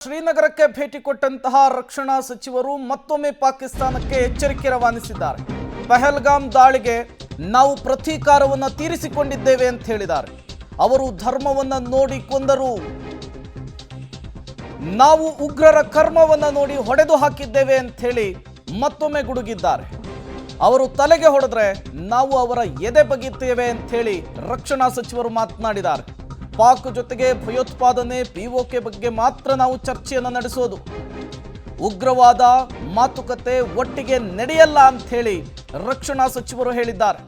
ಶ್ರೀನಗರಕ್ಕೆ ಭೇಟಿ ಕೊಟ್ಟಂತಹ ರಕ್ಷಣಾ ಸಚಿವರು ಮತ್ತೊಮ್ಮೆ ಪಾಕಿಸ್ತಾನಕ್ಕೆ ಎಚ್ಚರಿಕೆ ರವಾನಿಸಿದ್ದಾರೆ. ಪಹಲ್ಗಾಮ್ ದಾಳಿಗೆ ನಾವು ಪ್ರತೀಕಾರವನ್ನು ತೀರಿಸಿಕೊಂಡಿದ್ದೇವೆ ಅಂತ ಹೇಳಿದ್ದಾರೆ. ಅವರು ಧರ್ಮವನ್ನ ನೋಡಿ ಕೊಂದರು, ನಾವು ಉಗ್ರರ ಕರ್ಮವನ್ನ ನೋಡಿ ಹೊಡೆದು ಹಾಕಿದ್ದೇವೆ ಅಂತ ಹೇಳಿ ಮತ್ತೊಮ್ಮೆ ಗುಡುಗಿದ್ದಾರೆ. ಅವರು ತಲೆಗೆ ಹೊಡೆದ್ರೆ ನಾವು ಅವರ ಎದೆ ಬಗೆಯುತ್ತೇವೆ ಅಂತ ಹೇಳಿ ರಕ್ಷಣಾ ಸಚಿವರು ಮಾತನಾಡಿದ್ದಾರೆ. ಪಾಕ್ ಜೊತೆಗೆ ಭಯೋತ್ಪಾದನೆ ಪಿಒಕೆ ಬಗ್ಗೆ ಮಾತ್ರ ನಾವು ಚರ್ಚೆಯನ್ನು ನಡೆಸೋದು, ಉಗ್ರವಾದ ಮಾತುಕತೆ ಒಟ್ಟಿಗೆ ನಡೆಯಲ್ಲ ಅಂತ ಹೇಳಿ ರಕ್ಷಣಾ ಸಚಿವರು ಹೇಳಿದ್ದಾರೆ.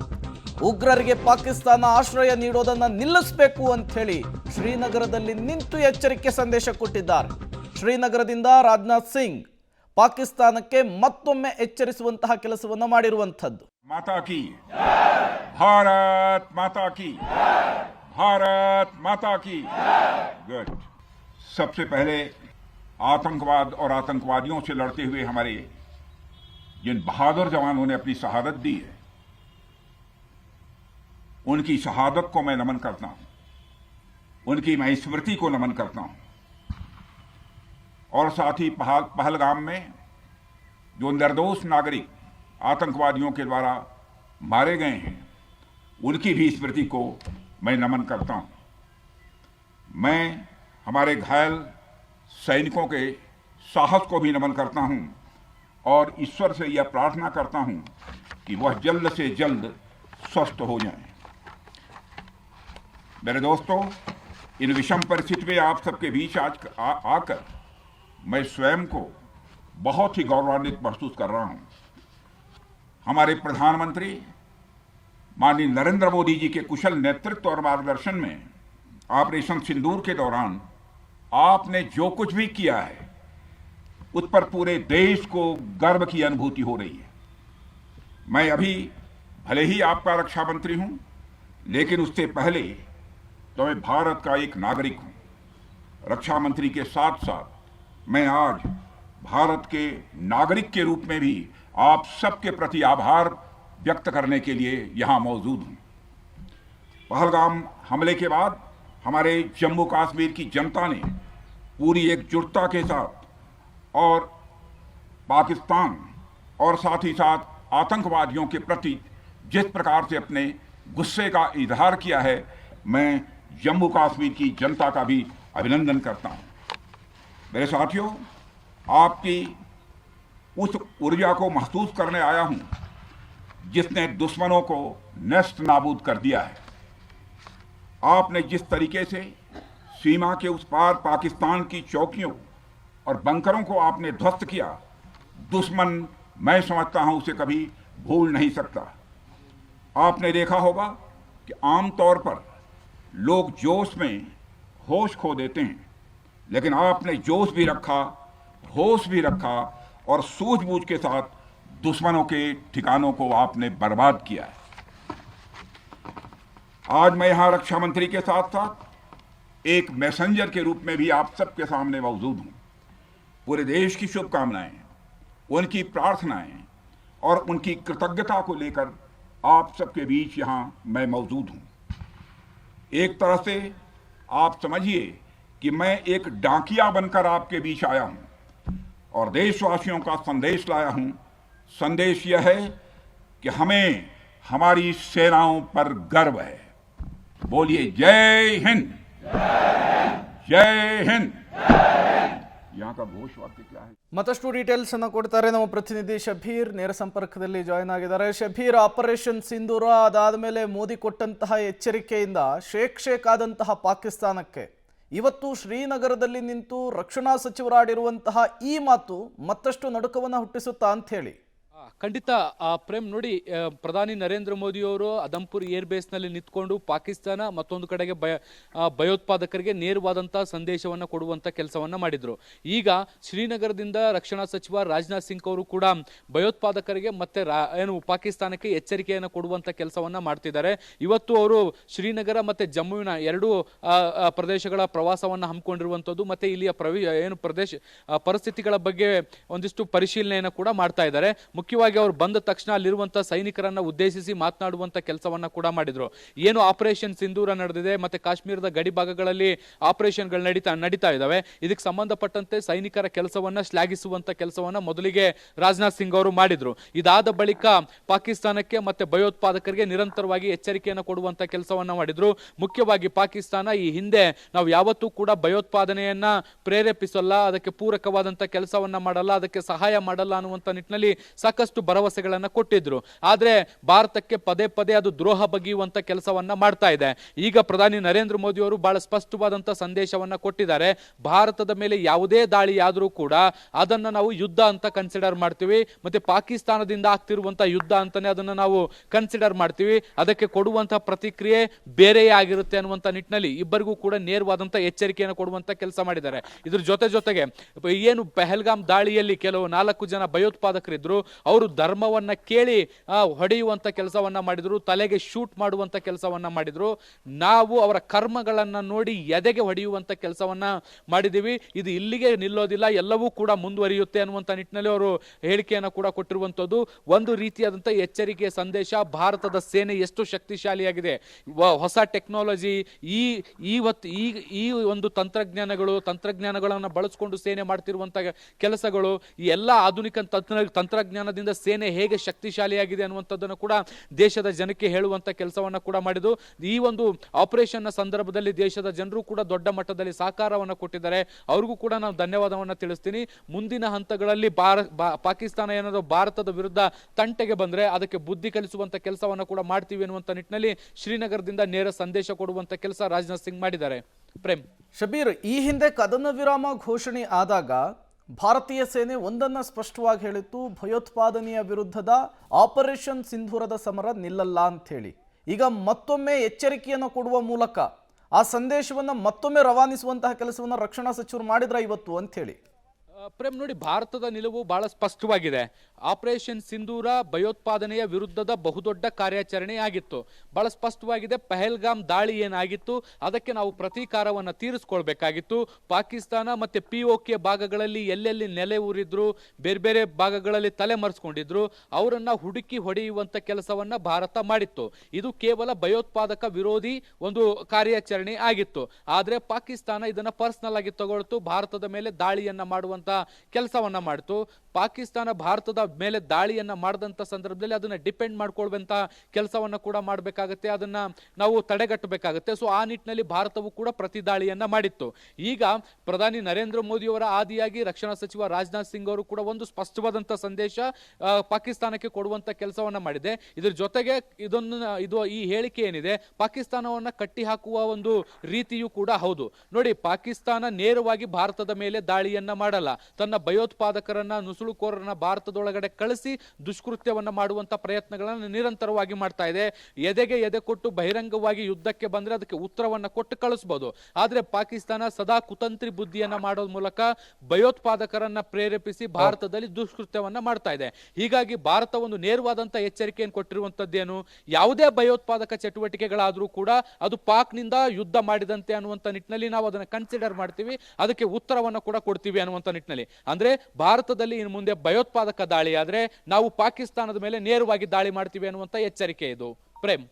ಉಗ್ರರಿಗೆ ಪಾಕಿಸ್ತಾನ ಆಶ್ರಯ ನೀಡೋದನ್ನು ನಿಲ್ಲಿಸಬೇಕು ಅಂತ ಹೇಳಿ ಶ್ರೀನಗರದಲ್ಲಿ ನಿಂತು ಎಚ್ಚರಿಕೆ ಸಂದೇಶ ಕೊಟ್ಟಿದ್ದಾರೆ. ಶ್ರೀನಗರದಿಂದ ರಾಜನಾಥ್ ಸಿಂಗ್ ಪಾಕಿಸ್ತಾನಕ್ಕೆ ಮತ್ತೊಮ್ಮೆ ಎಚ್ಚರಿಸುವಂತಹ ಕೆಲಸವನ್ನು ಮಾಡಿರುವಂಥದ್ದು. माता की भारत माता की भारत माता की गुड। सबसे पहले आतंकवाद और आतंकवादियों से लड़ते हुए हमारे जिन बहादुर जवानों ने अपनी शहादत दी है, उनकी शहादत को मैं नमन करता हूं, उनकी मैं स्मृति को नमन करता हूं। और साथ ही पहलगाम में जो निर्दोष नागरिक आतंकवादियों के द्वारा मारे गए हैं, उनकी भी स्मृति को मैं नमन करता हूं। मैं हमारे घायल सैनिकों के साहस को भी नमन करता हूं और ईश्वर से यह प्रार्थना करता हूं कि वह जल्द से जल्द स्वस्थ हो जाएं। मेरे दोस्तों, इन विषम परिस्थिति में आप सबके बीच आज आकर मैं स्वयं को बहुत ही गौरवान्वित महसूस कर रहा हूं। हमारे प्रधानमंत्री माननीय नरेंद्र मोदी जी के कुशल नेतृत्व और मार्गदर्शन में ऑपरेशन सिंदूर के दौरान आपने जो कुछ भी किया है, उस पर पूरे देश को गर्व की अनुभूति हो रही है। मैं अभी भले ही आपका रक्षा मंत्री हूं, लेकिन उससे पहले तो मैं भारत का एक नागरिक हूं। रक्षा मंत्री के साथ साथ मैं आज भारत के नागरिक के रूप में भी आप सबके प्रति आभार व्यक्त करने के लिए यहां मौजूद हूं। पहलगाम हमले के बाद हमारे जम्मू कश्मीर की जनता ने पूरी एकजुटता के साथ और पाकिस्तान और साथ ही साथ आतंकवादियों के प्रति जिस प्रकार से अपने गुस्से का इजहार किया है, मैं जम्मू कश्मीर की जनता का भी अभिनंदन करता हूं। मेरे साथियों, आपकी उस ऊर्जा को महसूस करने आया हूं जिसने दुश्मनों को नष्ट नाबूद कर दिया है। आपने जिस तरीके से सीमा के उस पार पाकिस्तान की चौकियों और बंकरों को आपने ध्वस्त किया, दुश्मन मैं समझता हूं उसे कभी भूल नहीं सकता। आपने देखा होगा कि आमतौर पर लोग जोश में होश खो देते हैं, लेकिन आपने जोश भी रखा, होश भी रखा और सूझबूझ के साथ दुश्मनों के ठिकानों को आपने बर्बाद किया है। आज मैं यहां रक्षा मंत्री के साथ साथ एक मैसेंजर के रूप में भी आप सबके सामने मौजूद हूं। पूरे देश की शुभकामनाएं, उनकी प्रार्थनाएं और उनकी कृतज्ञता को लेकर आप सबके बीच यहां मैं मौजूद हूं। एक तरह से आप समझिए कि मैं एक डाकिया बनकर आपके बीच आया हूं और देशवासियों का संदेश लाया हूं। संदेश यह है कि हमें हमारी सेनाओं पर गर्व है। बोलिए जय हिंद, जय हिंद। यहाँ का घोष वाक्य क्या है? ಮತ್ತಷ್ಟು ಡೀಟೇಲ್ಸ್ ಅನ್ನು ಕೊಡ್ತಾರೆ ನಮ್ಮ ಪ್ರತಿನಿಧಿ ಶಬೀರ್, ನೇರ ಸಂಪರ್ಕದಲ್ಲಿ ಜಾಯ್ನ್ ಆಗಿದ್ದಾರೆ. ಶಬೀರ್, ಆಪರೇಷನ್ ಸಿಂಧೂರ ಅದಾದ ಮೇಲೆ ಮೋದಿ ಕೊಟ್ಟಂತಹ ಎಚ್ಚರಿಕೆಯಿಂದ ಶೇಕ್ ಆದಂತಹ ಪಾಕಿಸ್ತಾನಕ್ಕೆ ಇವತ್ತು ಶ್ರೀನಗರದಲ್ಲಿ ನಿಂತು ರಕ್ಷಣಾ ಸಚಿವರಾಡಿರುವಂತಹ ಈ ಮಾತು ಮತ್ತಷ್ಟು ನಡುಕವನ್ನು ಹುಟ್ಟಿಸುತ್ತಾ ಅಂತ ಹೇಳಿ. ಖಂಡಿತ ಪ್ರೇಮ್, ನೋಡಿ, ಪ್ರಧಾನಿ ನರೇಂದ್ರ ಮೋದಿ ಅವರು ಅದಂಪುರ್ ಏರ್ ಬೇಸ್ ನಲ್ಲಿ ನಿಂತ್ಕೊಂಡು ಪಾಕಿಸ್ತಾನ ಮತ್ತೊಂದು ಕಡೆಗೆ ಭಯೋತ್ಪಾದಕರಿಗೆ ನೇರವಾದಂತಹ ಸಂದೇಶವನ್ನ ಕೊಡುವಂತ ಕೆಲಸವನ್ನ ಮಾಡಿದ್ರು. ಈಗ ಶ್ರೀನಗರದಿಂದ ರಕ್ಷಣಾ ಸಚಿವ ರಾಜನಾಥ್ ಸಿಂಗ್ ಅವರು ಕೂಡ ಭಯೋತ್ಪಾದಕರಿಗೆ ಮತ್ತೆ ಪಾಕಿಸ್ತಾನಕ್ಕೆ ಎಚ್ಚರಿಕೆಯನ್ನು ಕೊಡುವಂತ ಕೆಲಸವನ್ನ ಮಾಡ್ತಿದ್ದಾರೆ. ಇವತ್ತು ಅವರು ಶ್ರೀನಗರ ಮತ್ತೆ ಜಮ್ಮುವಿನ ಎರಡು ಪ್ರದೇಶಗಳ ಪ್ರವಾಸವನ್ನ ಹಮ್ಮಿಕೊಂಡಿರುವಂತದ್ದು ಮತ್ತೆ ಇಲ್ಲಿಯ ಪರಿಸ್ಥಿತಿಗಳ ಬಗ್ಗೆ ಒಂದಿಷ್ಟು ಪರಿಶೀಲನೆಯನ್ನು ಕೂಡ ಮಾಡ್ತಾ ಇದ್ದಾರೆ. ಮುಖ್ಯವಾಗಿ ಅವರು ಬಂದ ತಕ್ಷಣ ಅಲ್ಲಿರುವಂತಹ ಸೈನಿಕರನ್ನ ಉದ್ದೇಶಿಸಿ ಮಾತನಾಡುವಂತ ಕೆಲಸವನ್ನ ಕೂಡ ಮಾಡಿದ್ರು. ಏನು ಆಪರೇಷನ್ ಸಿಂಧೂರ ನಡೆದಿದೆ, ಮತ್ತೆ ಕಾಶ್ಮೀರದ ಗಡಿ ಭಾಗಗಳಲ್ಲಿ ಆಪರೇಷನ್ಗಳು ನಡೀತಾ ಇದಾವೆ, ಇದಕ್ಕೆ ಸಂಬಂಧಪಟ್ಟಂತೆ ಸೈನಿಕರ ಕೆಲಸವನ್ನ ಶ್ಲಾಘಿಸುವಂತ ಕೆಲಸವನ್ನ ಮೊದಲಿಗೆ ರಾಜನಾಥ್ ಸಿಂಗ್ ಅವರು ಮಾಡಿದ್ರು. ಇದಾದ ಬಳಿಕ ಪಾಕಿಸ್ತಾನಕ್ಕೆ ಮತ್ತೆ ಭಯೋತ್ಪಾದಕರಿಗೆ ನಿರಂತರವಾಗಿ ಎಚ್ಚರಿಕೆಯನ್ನು ಕೊಡುವಂತ ಕೆಲಸವನ್ನ ಮಾಡಿದ್ರು. ಮುಖ್ಯವಾಗಿ ಪಾಕಿಸ್ತಾನ ಈ ಹಿಂದೆ ನಾವು ಯಾವತ್ತೂ ಕೂಡ ಭಯೋತ್ಪಾದನೆಯನ್ನ ಪ್ರೇರೇಪಿಸಲ್ಲ, ಅದಕ್ಕೆ ಪೂರಕವಾದಂತ ಕೆಲಸವನ್ನ ಮಾಡಲ್ಲ, ಅದಕ್ಕೆ ಸಹಾಯ ಮಾಡಲ್ಲ ಅನ್ನುವಂತ ನಿಟ್ಟಿನಲ್ಲಿ ಸಾಕಷ್ಟು ಭರವಸೆಗಳನ್ನ ಕೊಟ್ಟಿದ್ರು. ಆದ್ರೆ ಭಾರತಕ್ಕೆ ಪದೇ ಪದೇ ಅದು ದ್ರೋಹ ಬಗೆಯುವಂತ ಕೆಲಸವನ್ನ ಮಾಡ್ತಾ ಇದೆ. ಈಗ ಪ್ರಧಾನಿ ನರೇಂದ್ರ ಮೋದಿ ಅವರು ಬಹಳ ಸ್ಪಷ್ಟವಾದಂತ ಸಂದೇಶವನ್ನ ಕೊಟ್ಟಿದ್ದಾರೆ. ಭಾರತದ ಮೇಲೆ ಯಾವುದೇ ದಾಳಿ ಆದ್ರೂ ಕೂಡ ಅದನ್ನ ನಾವು ಯುದ್ಧ ಅಂತ ಕನ್ಸಿಡರ್ ಮಾಡ್ತೀವಿ, ಮತ್ತೆ ಪಾಕಿಸ್ತಾನದಿಂದ ಆಗ್ತಿರುವಂತ ಯುದ್ಧ ಅಂತಾನೆ ಅದನ್ನ ನಾವು ಕನ್ಸಿಡರ್ ಮಾಡ್ತೀವಿ. ಅದಕ್ಕೆ ಕೊಡುವಂತ ಪ್ರತಿಕ್ರಿಯೆ ಬೇರೆಯೇ ಆಗಿರುತ್ತೆ ಅನ್ನುವಂತ ನಿಟ್ಟಿನಲ್ಲಿ ಇಬ್ಬರಿಗೂ ಕೂಡ ನೇರವಾದಂತ ಎಚ್ಚರಿಕೆಯನ್ನು ಕೊಡುವಂತ ಕೆಲಸ ಮಾಡಿದ್ದಾರೆ. ಇದ್ರ ಜೊತೆಗೆ ಏನು ಪಹಲ್ಗಾಮ್ ದಾಳಿಯಲ್ಲಿ ಕೆಲವು 4 ಜನ ಭಯೋತ್ಪಾದಕರಿದ್ರು, ಅವರು ಧರ್ಮವನ್ನ ಕೇಳಿ ಹೊಡೆಯುವಂತ ಕೆಲಸವನ್ನ ಮಾಡಿದ್ರು, ತಲೆಗೆ ಶೂಟ್ ಮಾಡುವಂತ ಕೆಲಸವನ್ನ ಮಾಡಿದ್ರು. ನಾವು ಅವರ ಕರ್ಮಗಳನ್ನ ನೋಡಿ ಎದೆಗೆ ಹೊಡೆಯುವಂತ ಕೆಲಸವನ್ನ ಮಾಡಿದೀವಿ. ಇದು ಇಲ್ಲಿಗೆ ನಿಲ್ಲೋದಿಲ್ಲ, ಎಲ್ಲವೂ ಕೂಡ ಮುಂದುವರಿಯುತ್ತೆ ಅನ್ನುವಂತ ನಿಟ್ಟಿನಲ್ಲಿ ಅವರು ಹೇಳಿಕೆಯನ್ನು ಕೂಡ ಕೊಟ್ಟಿರುವಂತದ್ದು ಒಂದು ರೀತಿಯಾದಂತ ಎಚ್ಚರಿಕೆಯ ಸಂದೇಶ. ಭಾರತದ ಸೇನೆ ಎಷ್ಟು ಶಕ್ತಿಶಾಲಿಯಾಗಿದೆ, ಹೊಸ ಟೆಕ್ನಾಲಜಿ, ಈ ಒಂದು ತಂತ್ರಜ್ಞಾನಗಳನ್ನು ಬಳಸಿಕೊಂಡು ಸೇನೆ ಮಾಡ್ತಿರುವಂತಹ ಕೆಲಸಗಳು, ಈ ಎಲ್ಲ ಆಧುನಿಕ ತಂತ್ರಜ್ಞಾನದಿಂದ ಸೇನೆ ಹೇಗೆ ಶಕ್ತಿಶಾಲಿಯಾಗಿದೆ ಅನ್ನುವಂಥದ್ದನ್ನು ಕೂಡ ದೇಶದ ಜನಕ್ಕೆ ಹೇಳುವಂತ ಕೆಲಸವನ್ನ ಕೂಡ ಮಾಡಿದ್ದು. ಈ ಒಂದು ಆಪರೇಷನ್ ನ ಸಂದರ್ಭದಲ್ಲಿ ದೇಶದ ಜನರು ಕೂಡ ದೊಡ್ಡ ಮಟ್ಟದಲ್ಲಿ ಸಹಕಾರವನ್ನು ಕೊಟ್ಟಿದ್ದಾರೆ. ಅವ್ರಿಗೂ ಕೂಡ ನಾನು ಧನ್ಯವಾದವನ್ನ ತಿಳಿಸ್ತೀನಿ. ಮುಂದಿನ ಹಂತಗಳಲ್ಲಿ ಪಾಕಿಸ್ತಾನ ಏನಾದರೂ ಭಾರತದ ವಿರುದ್ಧ ತಂಟೆಗೆ ಬಂದ್ರೆ ಅದಕ್ಕೆ ಬುದ್ಧಿ ಕಲಿಸುವಂತ ಕೆಲಸವನ್ನ ಕೂಡ ಮಾಡ್ತೀವಿ ಅನ್ನುವಂತ ನಿಟ್ಟಿನಲ್ಲಿ ಶ್ರೀನಗರದಿಂದ ನೇರ ಸಂದೇಶ ಕೊಡುವಂತ ಕೆಲಸ ರಾಜನಾಥ್ ಸಿಂಗ್ ಮಾಡಿದ್ದಾರೆ. ಪ್ರೇಮ್. ಶಬೀರ್, ಈ ಹಿಂದೆ ಕದನ ವಿರಾಮ ಘೋಷಣೆ ಆದಾಗ ಭಾರತೀಯ ಸೇನೆ ಒಂದನ್ನ ಸ್ಪಷ್ಟವಾಗಿ ಹೇಳಿತ್ತು, ಭಯೋತ್ಪಾದನೆಯ ವಿರುದ್ಧದ ಆಪರೇಷನ್ ಸಿಂಧೂರದ ಸಮರ ನಿಲ್ಲಲ್ಲ ಅಂತ ಹೇಳಿ. ಈಗ ಮತ್ತೊಮ್ಮೆ ಎಚ್ಚರಿಕೆಯನ್ನು ಕೊಡುವ ಮೂಲಕ ಆ ಸಂದೇಶವನ್ನು ಮತ್ತೊಮ್ಮೆ ರವಾನಿಸುವಂತಹ ಕೆಲಸವನ್ನು ರಕ್ಷಣಾ ಸಚಿವರು ಮಾಡಿದ್ರ ಇವತ್ತು ಅಂತ ಹೇಳಿ. ಪ್ರೇಮ್, ನೋಡಿ, ಭಾರತದ ನಿಲುವು ಬಹಳ ಸ್ಪಷ್ಟವಾಗಿದೆ. ಆಪರೇಷನ್ ಸಿಂಧೂರ ಭಯೋತ್ಪಾದನೆಯ ವಿರುದ್ಧದ ಬಹುದೊಡ್ಡ ಕಾರ್ಯಾಚರಣೆ ಆಗಿತ್ತು, ಬಹಳ ಸ್ಪಷ್ಟವಾಗಿದೆ. ಪಹಲ್ಗಾಮ್ ದಾಳಿ ಏನಾಗಿತ್ತು ಅದಕ್ಕೆ ನಾವು ಪ್ರತೀಕಾರವನ್ನು ತೀರಿಸ್ಕೊಳ್ಬೇಕಾಗಿತ್ತು. ಪಾಕಿಸ್ತಾನ ಮತ್ತೆ POK ಭಾಗಗಳಲ್ಲಿ ಎಲ್ಲೆಲ್ಲಿ ನೆಲೆ ಊರಿದ್ರು, ಬೇರೆ ಬೇರೆ ಭಾಗಗಳಲ್ಲಿ ತಲೆ ಮರೆಸ್ಕೊಂಡಿದ್ರು, ಅವರನ್ನ ಹುಡುಕಿ ಹೊಡೆಯುವಂತ ಕೆಲಸವನ್ನ ಭಾರತ ಮಾಡಿತ್ತು. ಇದು ಕೇವಲ ಭಯೋತ್ಪಾದಕ ವಿರೋಧಿ ಒಂದು ಕಾರ್ಯಾಚರಣೆ ಆಗಿತ್ತು. ಆದ್ರೆ ಪಾಕಿಸ್ತಾನ ಇದನ್ನ ಪರ್ಸನಲ್ ಆಗಿ ತಗೊಳ್ತು, ಭಾರತದ ಮೇಲೆ ದಾಳಿಯನ್ನ ಮಾಡುವಂತ ಕೆಲಸವನ್ನ ಮಾಡಿತು. ಪಾಕಿಸ್ತಾನ ಭಾರತದ ಮೇಲೆ ದಾಳಿಯನ್ನ ಮಾಡಿದಂತ ಸಂದರ್ಭದಲ್ಲಿ ಅದನ್ನ ಡಿಪೆಂಡ್ ಮಾಡ್ಕೊಳ್ವಂತ ಕೆಲಸವನ್ನ ಕೂಡ ಮಾಡಬೇಕಾಗುತ್ತೆ, ಅದನ್ನ ನಾವು ತಡೆಗಟ್ಟಬೇಕಾಗುತ್ತೆ. ಸೊ ಆ ನಿಟ್ಟಿನಲ್ಲಿ ಭಾರತವು ಕೂಡ ಪ್ರತಿ ದಾಳಿಯನ್ನ ಮಾಡಿತ್ತು. ಈಗ ಪ್ರಧಾನಿ ನರೇಂದ್ರ ಮೋದಿ ಅವರ ಆದಿಯಾಗಿ ರಕ್ಷಣಾ ಸಚಿವ ರಾಜನಾಥ್ ಸಿಂಗ್ ಅವರು ಕೂಡ ಒಂದು ಸ್ಪಷ್ಟವಾದಂತ ಸಂದೇಶ ಪಾಕಿಸ್ತಾನಕ್ಕೆ ಕೊಡುವಂತ ಕೆಲಸವನ್ನ ಮಾಡಿದೆ. ಇದ್ರ ಜೊತೆಗೆ ಈ ಹೇಳಿಕೆ ಏನಿದೆ ಪಾಕಿಸ್ತಾನವನ್ನ ಕಟ್ಟಿ ಹಾಕುವ ಒಂದು ರೀತಿಯೂ ಕೂಡ ಹೌದು. ನೋಡಿ, ಪಾಕಿಸ್ತಾನ ನೇರವಾಗಿ ಭಾರತದ ಮೇಲೆ ದಾಳಿಯನ್ನ ಮಾಡಲ್ಲ, ತನ್ನ ಭಯೋತ್ಪಾದಕರನ್ನ ನುಸುಳುಕೋರರನ್ನ ಭಾರತದೊಳಗಡೆ ಕಳಿಸಿ ದುಷ್ಕೃತ್ಯವನ್ನ ಮಾಡುವಂತ ಪ್ರಯತ್ನಗಳನ್ನು ನಿರಂತರವಾಗಿ ಮಾಡ್ತಾ ಇದೆ. ಎದೆಗೆ ಎದೆ ಕೊಟ್ಟು ಬಹಿರಂಗವಾಗಿ ಯುದ್ಧಕ್ಕೆ ಬಂದ್ರೆ ಅದಕ್ಕೆ ಉತ್ತರವನ್ನ ಕೊಟ್ಟು ಕಳಿಸಬಹುದು. ಆದ್ರೆ ಪಾಕಿಸ್ತಾನ ಸದಾ ಕುತಂತ್ರಿ ಬುದ್ಧಿಯನ್ನ ಮಾಡೋದ್ ಮೂಲಕ ಭಯೋತ್ಪಾದಕರನ್ನ ಪ್ರೇರೇಪಿಸಿ ಭಾರತದಲ್ಲಿ ದುಷ್ಕೃತ್ಯವನ್ನ ಮಾಡ್ತಾ ಇದೆ. ಹೀಗಾಗಿ ಭಾರತ ಒಂದು ನೇರವಾದಂತ ಎಚ್ಚರಿಕೆಯನ್ನು ಕೊಟ್ಟಿರುವಂತದ್ದೇನು, ಯಾವುದೇ ಭಯೋತ್ಪಾದಕ ಚಟುವಟಿಕೆಗಳಾದ್ರೂ ಕೂಡ ಅದು ಪಾಕ್ನಿಂದ ಯುದ್ಧ ಮಾಡಿದಂತೆ ಅನ್ನುವಂತ ನಿಟ್ಟಿನಲ್ಲಿ ನಾವು ಅದನ್ನ ಕನ್ಸಿಡರ್ ಮಾಡ್ತೀವಿ, ಅದಕ್ಕೆ ಉತ್ತರವನ್ನ ಕೂಡ ಕೊಡ್ತೀವಿ ಅನ್ನುವಂತ ನಿಟ್ಟಿನಲ್ಲಿ. ಅಂದ್ರೆ ಭಾರತದಲ್ಲಿ ಇನ್ನು ಮುಂದೆ ಭಯೋತ್ಪಾದಕ ದಾಳಿ ಆದ್ರೆ ನಾವು ಪಾಕಿಸ್ತಾನದ ಮೇಲೆ ನೇರವಾಗಿ ದಾಳಿ ಮಾಡ್ತೀವಿ ಅನ್ನುವಂತ ಎಚ್ಚರಿಕೆ ಇದು. ಪ್ರೇಮ್.